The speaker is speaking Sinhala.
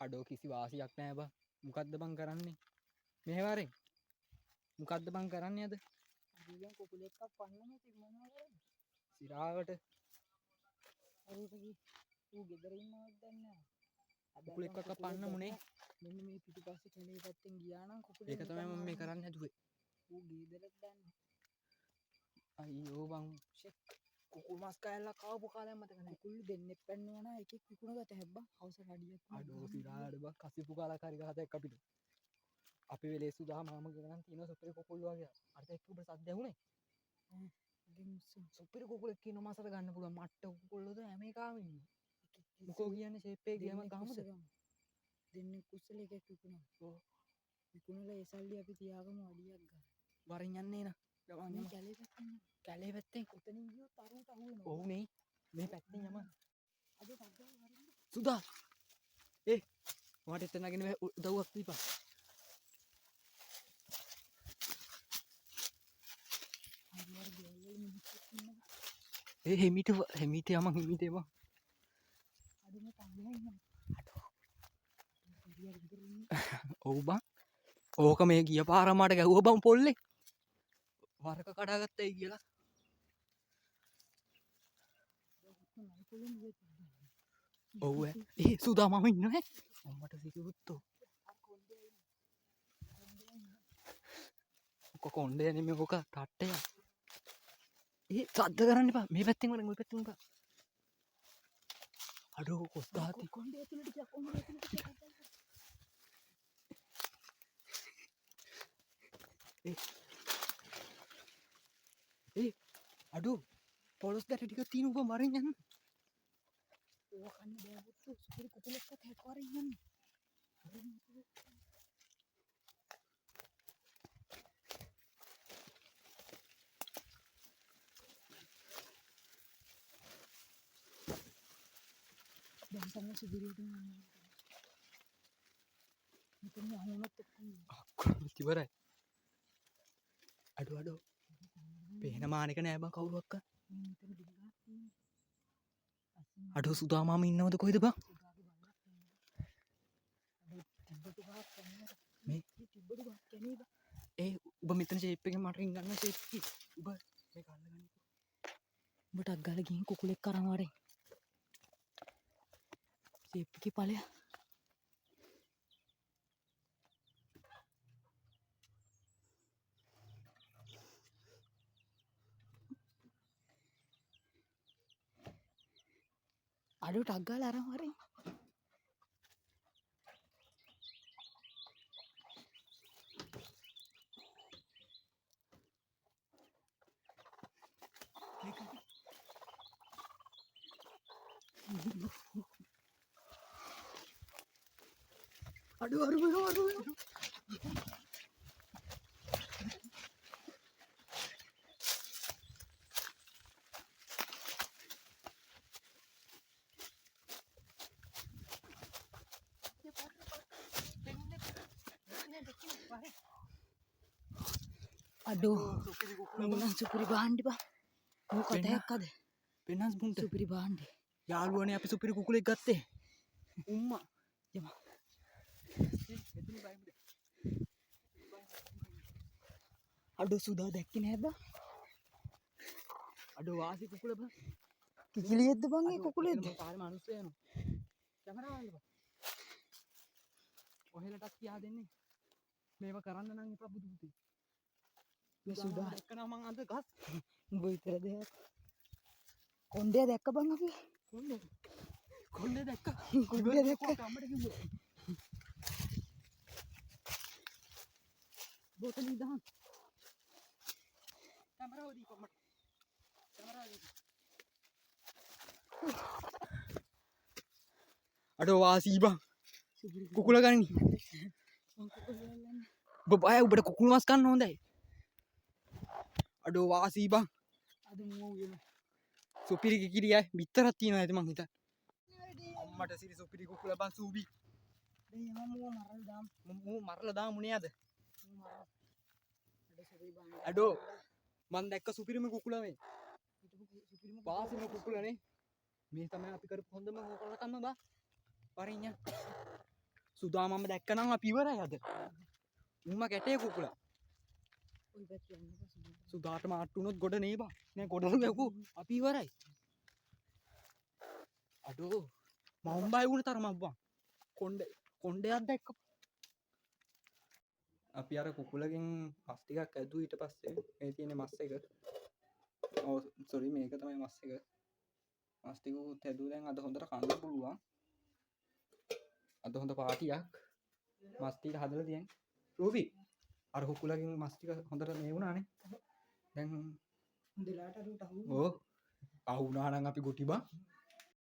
අඩෝ කිසි වාසියක් නෑ බං. මොකද්ද බං කරන්නේ? මෙහෙ වරෙන්. මොකද්ද බං කරන්නේ අද? අදියන් කුකුල එකක් පන්නම තිබුණා නේද? සිරාවට ඌ ගෙදර ඉන්නවද දන්නේ නැහැ. කුකුල එක්ක පන්න මුනේ. මෙන්න මේ පිටිපස්සේ කැලේ පැත්තෙන් ගියා නම් කුකුල ඒක තමයි මම මේ කරන්න හැදුවේ. ඌ ගෙදරට දන්නේ. අයියෝ බං කුකුල් මස් කෑල්ලක් ආවපු කාලයක් මතක නැහැ. කුකුල් දෙන්නෙක් පැන්නුවා නම් එකෙක් විකුණ ගත හැබ්බා. හවස කඩියක්. අඩෝ සිරාවට බං කසිපු කාලක් හරි ගහතෙක් අපිට. අපි වෙලේ සුදා මාම ගණන් තියෙන සුපිරි කුකුල් වගේ. අර එක්ක ඔබ සද්ද ඇහුනේ? සුපිරි කුකුලෙක් ඉන්න මාසට ගන්න පුළුවන් මට්ට කුකුල්ලද හැම එකම ඉන්නවා. මොකෝ කියන්නේ ෂේප් එක ගියම ගහමුද? දෙන්නෙක් කුස්සල එකෙක් විකුණා. ඔව්. විකුණලා ඒ සල්ලි අපි තියාගමු අඩියක් ගන්න. වරින් යන්නේ නා. ගමන් යමු. කැලේ පැත්තෙන් කැලේ පැත්තෙන් උතනින් ගියොත් අරුන්ට අහු වෙනවා. ඔව් නේ. මේ පැත්තෙන් යමු. අද සද්දා වරින් සුදා මට එතන නගින උදව්වක් දීපන්. හෙමිට යමන් හෙමිට එමන්. අඩුම තංගලා ඔව් බං. ඕක මේ ගිය පාර මට ගැහුවා බං පොල්ලේ. වරක කඩාගත්තයි කියලා. ඔව් සුදා මම ඉන්නවා. අම්මට සිකුත්තෝ. කොණ්ඩේ නෙමෙයි ඕක තට්ටය. සද්ද කරන්න එපා. මේ පැත්තෙන් වරෙන් ওই පැත්තෙන් එපා. අඩෝ කොස් ගහති. කොණ්ඩේ ඇතුළට ගියා කොණ්ඩේ ඇතුළට අඩෝ පොලොස් දැට ටික තියෙන උඹ මරෙන් යන්න. ඕක කන්න බෑ පුතු. සුපිරි කුකුල එක්ක හැක් වරින් යන්නේ. දැන් තමයි සුපිරිට යන්නේ. මෙතන අහුනොත් එක්ක ඉවරයි. අඩෝ පේන මානෙක නෑ බං කවුරුවක්ක. මෙතන දිගක් තියෙනවා. අඩෝ සුදා මාම ඉන්නවද කොහෙද බං? මේ තිබ්බට වත් කැනේ බා. ඔබ මෙතන ෂේප් එකෙන් මට රින් ගන්න ෂේප් එක. ඔබ මේක අල්ලගන්න. ඔබ ටක් ගාලා ගිහින් කුකුලෙක් අරන් වරේ. ෂේප් එකේ ඵලයක්. අඩෝ ටක් ගාලා අරන් වරේ. අඩෝ අඩෝ මෙන්න සුපිරි බාණ්ඩි බා. මොකක් කතාවක් අද? පෙන්නස් මුන්ට. සුපිරි බාණ්ඩි. යාළුවනේ අපි සුපිරි කුකුලෙක් ගත්තේ. උම්මා. යමා. අඩෝ සුදා දැක්කේ නෑ බා. අඩෝ වාසි කුකුල බං. කිකිලියෙද්ද බං ඒ කුකුලෙද්ද? පාරේ මිනිස්සු යනවා. කැමරාව වල්ලපන්. ඔහෙලටත් කියා දෙන්නේ. මේව කරන්න නම් එපා බුදු පුතේ. මේ සුදා දැක්කනම් මං අද ගස්. උඹ විතර දෙයක්. කොණ්ඩේ දැක්ක බං අපි. කොණ්ඩේ දැක්ක. කොණ්ඩේ දැක්ක. අම්මට කිව්වා. බෝතල ඉදහන්. කැමරාව දීපන් මට. කැමරාව දීපන්. අඩෝ වාසී බං. කුකුල ගනින්. ඔබ බය ඔබට කුකුල් මස් කන්න හොඳයි. අඩෝ වාසී බං. අද මෝ වෙන. සුපිරි කිකිලියයි බිත්තරක් තියෙනවා ඇති මං හිතන්නේ. අම්මට සිරි සුපිරි කුකුල බං සූබි. දැන් යමු මෝ මරලා දාමු. මූ මරලා දාමු නේ අද. මරලා. සුපිරි බාණ්ඩි. අඩෝ මං දැක්ක සුපිරිම කුකුල මේ. වාසිම කුකුලනේ. මේ තමයි අපි කරපු හොඳම හොරකම බා. වරින් යන්න. සුදාමම දැක්කනම් අපි ඉවරයි අද. උන්ම කැටේ කුකුලා. ඔය පැත්ත යන්න බා සුදා. සුදාට මාට්ටු වුණොත් ගොඩ නේ බා. නෑ ගොඩට වැකු. අපි ඉවරයි. අඩෝ මම බය වුණ තරමක් බං. කොණ්ඩයක් දැක්ක. අපි අර කුකුලගෙන් මස් ටිකක් ඇදුවා ඊට පස්සේ මේ තියෙන මස් එක. ඔව් සෝරි මේක තමයි මස් එක. මස් ටික උත් ඇදුවා දැන් අද හොඳට කන්න පුළුවන්. අද හොඳ පාටියක්. මස් ටික හදලා තියන්. රූපි අර කුකුලගෙන් මස් ටික හොඳට මේ වුණානේ. දැන් හොඳලාට අරුට අහු. ඕ අහුණා නම් අපි ගොටි බං.